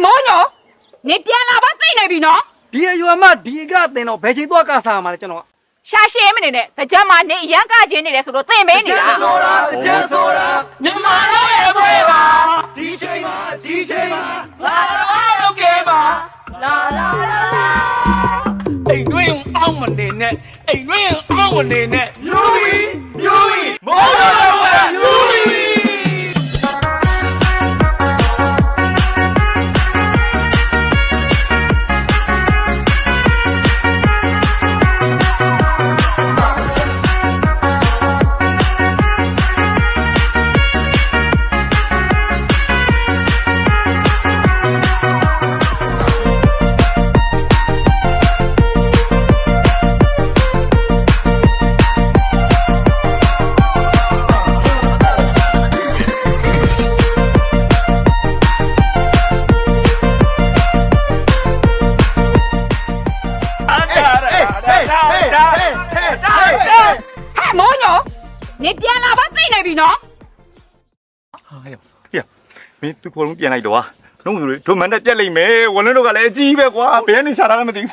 မောညောနေပြန်လာပါသိနေပြီနော်ဒီအရွယ်မှဒီကတင်တော့ဘယ်ချိန်သွားကစားမှာလဲကျွန်တော်ရှာရှင်းမနေနဲ့ကြမ်းမနေရန်ကချင်းနေတယ်ဆိုတော့သင်ပေးနေတာကြမ်းဆိုတာမြန်မာတို့ရဲ့ဘွဲပါဒီချိန်မှာလာတော့ကဲပါလာအိမ်တွင်းအောင်မနေနဲ့အိမ်တွင်းအောင်မနေနဲ့မျိုးကြီးမောတော်ဝဲမျိုးကြီးမောညောနေပြန်လာပါသိနေပြီနော်ဟာဟေ့မင်းသူခေါ်လုံးပြန်လိုက်တော့လုံးဆိုလေဒိုမန်တက်ပြက်လိမ့်မယ်ဝလန်းတို့ကလည်းအကြီးပဲကွာဘယ်ကနေရှာတာလဲမသိဘူး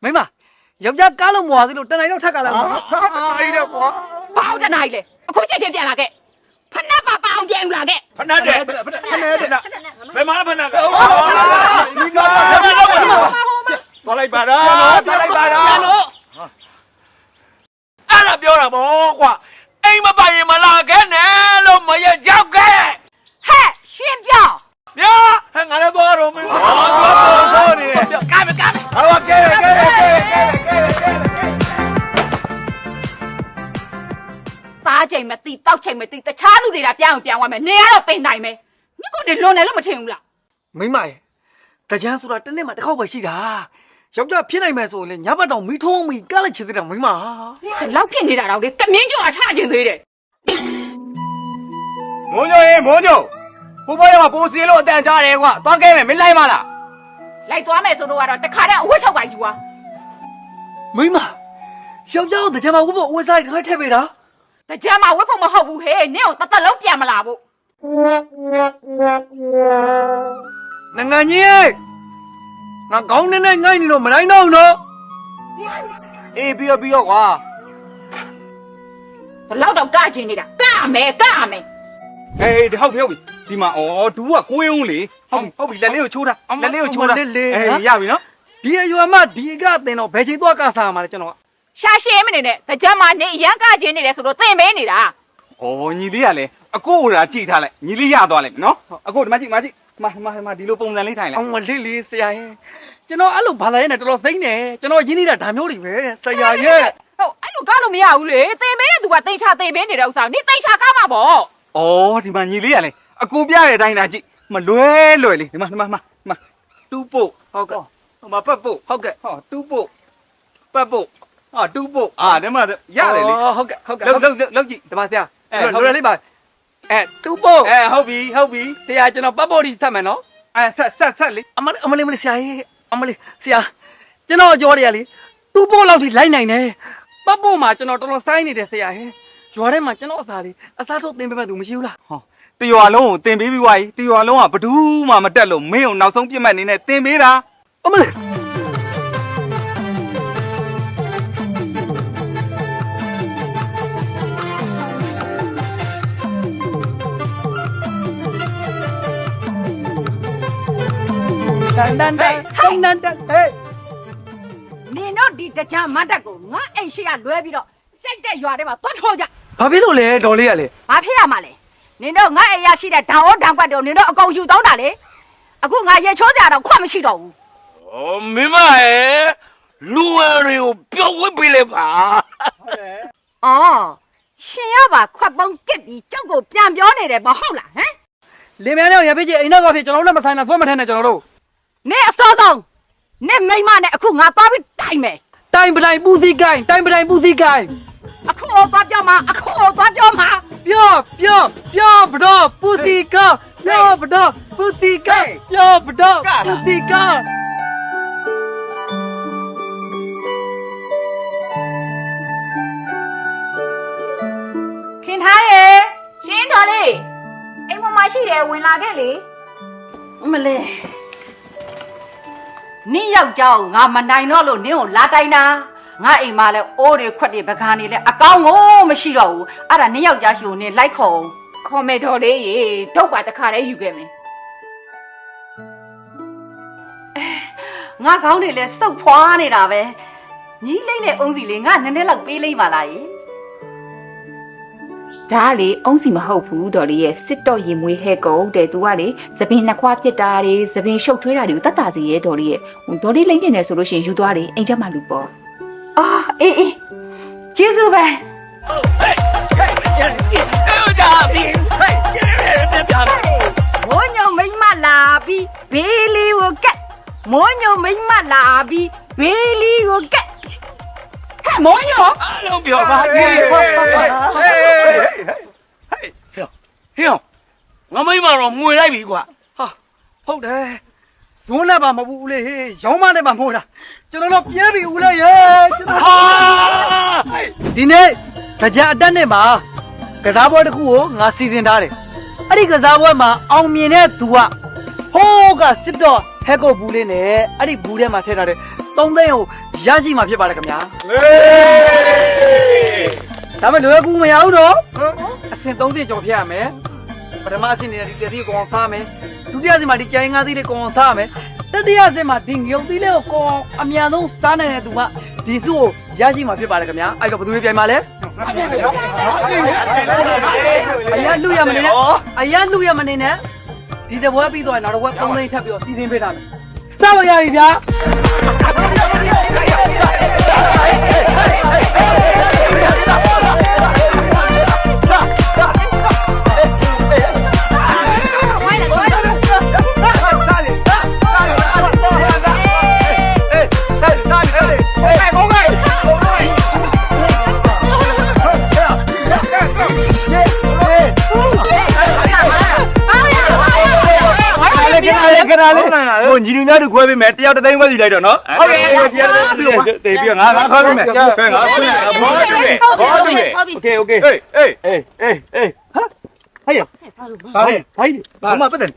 မိမယောက်ျားကားလို့မွာသေးလို့တနိုင်တော့ထက်ကလာမှာအဲ့ဒါကွာဘာအောင်တနိုင်လဲအခုချက်ချင်းပြန်လာခဲ့ဖနက်ပါအောင်ပြန်လာခဲ့ဖနက်တဲ့ဘယ်မှာဖနက်ကဒီမှာသွားလိုက်ပါလားအဲ့ဒါပြောတာဗောကွာအိမ်မပိုင်ရင်မလာခဲ့နဲ့လို့မရကြောက်ခဲ့ဟဲ့ရှင်းပြောဗျာဟဲ့ငါလည်းသွားတော့မင်းသွားနေတယ်ကားဟာကဲစားချိန်မသိတောက်ချိန်မသိတခြားသူတွေကပြောင်းသွားမယ်နေရတော့ပိန်နိုင်မယ်ညကိုနေလွန်တယ်လို့မထင်ဘူးလားမိမရဲ့တကြမ်းဆိုတာတစ်နေ့မှတစ်ခေါက်ပဲရှိတာယောက်ျားဖြစ်နိုင်မယ်ဆိုရင်လေညဘက်တော့မီးထုံးမီကလည်းချစ်သေးတယ်မိမလောက်ဖြစ်နေတာတော့လေကမင်းကျော်အထကျင်သေးတယ်မိုးညိုဟိုဘဘရမှာပိုးစီလို့အတန်ကြားတယ်ကွာသွားခဲ့မယ်မင်းလိုက်မလားလိုက်သွားမယ်ဆိုတော့ကတော့တခါတည်းအဝတ်ထုတ်ပါယူွာမိမယောက်ျားကိုတကြမ်းမှာဝတ်ဖို့အဝတ်စားခိုင်းထည့်ပေးတာတကြမ်းမှာဝတ်ဖို့မဟုတ်ဘူးဟဲ့နင့်ကိုတသက်လုံးပြန်မလာဘူးငါကြီးငါကောင်းနေနဲ့ငိုင်းနေတော့မနိုင်တော့ဘူးနော်အေးပြီးတော့ကွာဘလောက်တော့ကကျင်နေတာကမယ်ဟေးဟုတ်ပြီဒီမှာတူကကိုင်းဦးလေဟုတ်ပြီလက်လေးကိုချိုးတာအေးရပြီနော်ဒီအရွယ်မှဒီကတင်တော့ဘယ်ချိန်သွားကစားမှာလဲကျွန်တော်ရှာရှင်းမနေနဲ့ကြမ်းမနေရန်ကကျင်နေတယ်ဆိုတော့သင်ပေးနေတာညီလေးကလည်းအကိုကကြည့်ထားလိုက်ညီလေးရသွားလိုက်နော်အကိုဒီမှာကြည့်မှာဒီလိုပုံစံလေးထိုင်လိုက်အောင်လေးဆရာရဲ့ကျွန်တော်အဲ့လိုဘာသာရေးနဲ့တော်တော်စိမ့်နေကျွန်တော်ရင်းနေတာဒါမျိုးတွေပဲဆရာရဲ့ဟုတ်အဲ့လိုကားလို့မရဘူးလေသင်ပေးတဲ့သူကတိတ်ချသင်ပေးနေတဲ့ဥစ္စာနေတိတ်ချကားမှာပေါ့ဒီမှာညီလေးကလည်းအကိုပြတဲ့အတိုင်းဒါကြည့်မလွဲလေးဒီမှာတူးပို့ဟုတ်ကဲ့မပတ်ပို့ဟုတ်ကဲ့တူးပို့ပတ်ပို့တူးပို့ဒီမှာရတယ်လေဟုတ်ကဲ့လောက်ကြည့်ဒီမှာဆရာလွယ်လေးပါတူးပို့ဟုတ်ပြီဆရာကျွန်တော်ပတ်ပို့ဒီဆက်မယ်နော်ဆက်လေအမလေးဆရာရဲ့ဆရာကျွန်တော်ကြောတွေကလေတူးပို့လောက်ထိလိုက်နိုင်တယ်ပတ်ပို့မှာကျွန်တော်တော်တော်စိုင်းနေတယ်ဆရာရဲ့ရွာထဲမှာကျွန်တော်အစားထုတ်တင်ပေးမဲ့သူမရှိဘူးလားတရွာလုံးကိုတင်ပေးပြီးွားကြီးတရွာလုံးကဘဒူးမှမတက်လို့မင်းကိုနောက်ဆုံးပြစ်မှတ်နေနဲ့တင်ပေးတာအမလေးတန်ဟေးနင်တို့ဒီတကြမ်းမတ်တက်ကိုငါအိမ်ရှိရလွဲပြီးတော့စိတ်တဲ့ရွာထဲမှာသွားထော်ကြဘာဖြစ်လို့လဲဒေါ်လေးကလေဘာဖြစ်ရမှာလဲနင်တို့ငါအိမ်ရရှိတဲ့ဓာတ်ဩဓာတ်ကွက်တို့နင်တို့အကုန်ယူတောင်းတာလေအခုငါရေချိုးကြတော့ခွတ်မရှိတော့ဘူးမင်းမရဲ့လူဝဲတွေကိုပြောဝစ်ပေးလိုက်ပါဟုတ်တယ်ရှင်ရပါခွတ်ပေါင်းကစ်ပြီးကြောက်ကိုပြန်ပြောနေတယ်မဟုတ်လားဟမ်လင်မယားနဲ့ရပေးကြီးအိမ်တော့ဖြစ်ကျွန်တော်တို့လည်းမဆိုင်တာဆွဲမထဲနဲ့ကျွန်တော်တို့နင်အစောဆုံးနင်မိမနဲ့အခုငါသွားပြီးတိုင်မယ်တိုင်ပတိုင်ပူစီကိုင်းအခုသွားပြောမှာပြောဘတော့ပူစီကောင်းပြောဘတော့ပူစီကောင်းခင်ထားရဲ့ရှင်းတော်လေးအိမ်ပေါ်မှာရှိတယ်ဝင်လာခဲ့လေ မလေးနင်းယောက်ျားကိုငါမနိုင်တော့လို့နင်းကိုလာတိုင်တာငါအိမ်မှာလဲအိုးတွေခွက်တွေပကံတွေလဲအကောင်းကိုမရှိတော့ဘူးအဲ့ဒါနင်းယောက်ျားရှိကိုနင်းလိုက်ခေါ် ခေါ်မယ်တော်လေးရေဒုတ်ပါတခါတည်းယူခဲ့မယ် ငါကောင်းတွေလဲစုပ်ဖွားနေတာပဲညီးလိမ့်နဲ့အုံးစီလေးငါနည်းနည်းလောက်ပေးလိုက်ပါလားယ ဒါလေအုံးစီမဟုတ်ဘူးတော်လေးရဲ့စစ်တော့ရင်မွေးဟဲကုတ်တဲ့သူကလေသပင်နှစ်ခွားဖြစ်တာတွေသပင်ရှုပ်ထွေးတာတွေကိုတတ်တာစီရဲ့တော်လေးရဲ့ဒေါ်လေးလိမ့်တင်နေဆိုလို့ရှိရင်ယူသွားတယ်အိမ်ချက်မှလူပေါ့ အာအေးကျေးဇူးပဲ မိုးညိုမိမလာပြီးဘေးလီကိုကက်မိုးညိုမိမလာပြီးဘေးလီကိုကက် ဟဲ့မောညော အားလုံးပြောပါဟေးငါမိမတော့မှွေလိုက်ပြီကွာ ဟာဟုတ်တယ်ဇွန်းနဲ့ပါမဟုတ်ဘူးလေဟေးရောင်းမနဲ့ပါမဟုတ်တာကျွန်တော်တို့ပြဲပြီဦးလေးရေကျွန်တော် ဟာ ဒီနေ့ကြအတက်နဲ့မှာကစားပွဲတစ်ခုကိုငါစီစဉ်ထားတယ်အဲ့ဒီကစားပွဲမှာအောင်မြင်တဲ့သူကဟိုးကစစ်တော့ဟဲ့ကိုဘူးလေးနဲ့အဲ့ဒီဘူးထဲမှာထည့်ထားတဲ့3သိန်းကိုရရှိမှာဖြစ်ပါတယ်ခင်ဗျာ ဒါပေမဲ့လွယ်ကူမရဘူးတော့အဆင့်3သိန်းကျော်ဖြတ်ရမယ်ပထမအဆင့်နဲ့ဒီတတိကောင်စားမယ်ဒုတိယအဆင့်မှာဒီကြိုင်5သိန်းလေးကောင်စားမယ်တတိယအဆင့်မှာဒီငုံသီးလေးကိုကောင်အမြန်ဆုံးစားနိုင်တဲ့သူကဒီစုကိုရရှိမှာဖြစ်ပါတယ်ခင်ဗျာအဲ့တော့ဘယ်သူတွေပြိုင်မှာလဲအရန်လူရမနေနဲ့အရန်လူရမနေနဲ့ဒီတပွဲပြီးတော့နောက်တစ်ပွဲ3သိန်းထပ်ပြီးတော့စီစဉ်ပေးထားမယ်စလို့ရပြီဗျာ ခဏလေးဟိုညီလေးများတို့ခွဲပေးမယ်တယောက်တစ်သိန်းပဲယူလိုက်တော့နော်ဟုတ်ကဲ့တေးပြီးငါခွဲပေးမယ်ငါဆွေးဘောတူတယ်โอเคဟေးဟာဟေးဟာမမပတ်တယ်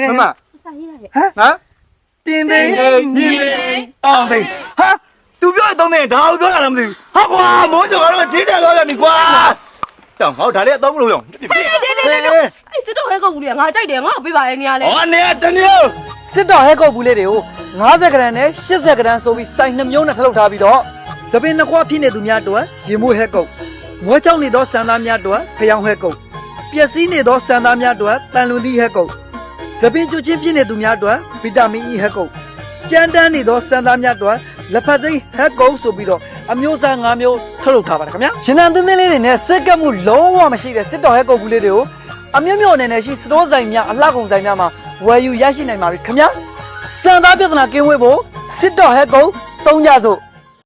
မမဟမ်တင်းတင်းညီလေးအောင်သိဟာသူပြောတဲ့3သိန်းဒါကိုပြောတာလည်းမသိဘူးဟာကွာမိုးကြော်ကတော့ချင်းတယ်လို့လည်းမကွာတောင်ဟောဒါလေးအသုံးမလို့ရော အဲ့စစ်တော့ဟဲကုတ်ဘူးလေငါကြိုက်တယ်ငါ့ကိုပေးပါရဲ့နေရာလဲ ဟောနေတမျိုး စစ်တော့ဟဲကုတ်ဘူးလေးတွေကို50ဂရမ်နဲ့80ဂရမ်ဆိုပြီးစိုင်2မျိုးနဲ့ထုတ်လုပ်ထားပြီးတော့သပင်နှစ်ခွဖြစ်နေသူများအတွက်ရင်မွေးဟဲကုတ်မွေးချောင်းနေသောစံသားများအတွက်ဖျောင်းဟဲကုတ်ပျက်စီးနေသောစံသားများအတွက်တန်လွန်သီးဟဲကုတ်သပင်ကျွချင်းဖြစ်နေသူများအတွက်ဗီတာမင် E ဟဲကုတ်ကြမ်းတမ်းနေသောစံသားများအတွက်လက်ဖက်စိမ်းဟဲကုတ်ဆိုပြီးတော့အမျိုးအစား5မျိုးထုတ်လုပ်ထားပါတယ်ခင်ဗျာရှင်နန်တင်းတင်းလေးတွေနဲ့စက်ကပ်မှုလုံးဝမရှိတဲ့စစ်တော်ဟဲကုတ်ဘူးလေးတွေကိုအမျိုးမျိုးအနေနဲ့ရှိစတိုးဆိုင်များအလှကုန်ဆိုင်များမှာဝယ်ယူရရှိနိုင်ပါပြီခင်ဗျာစံသားပြဿနာကင်းဝေးဖို့စစ်တော်ဟဲကုတ်3ကြစို့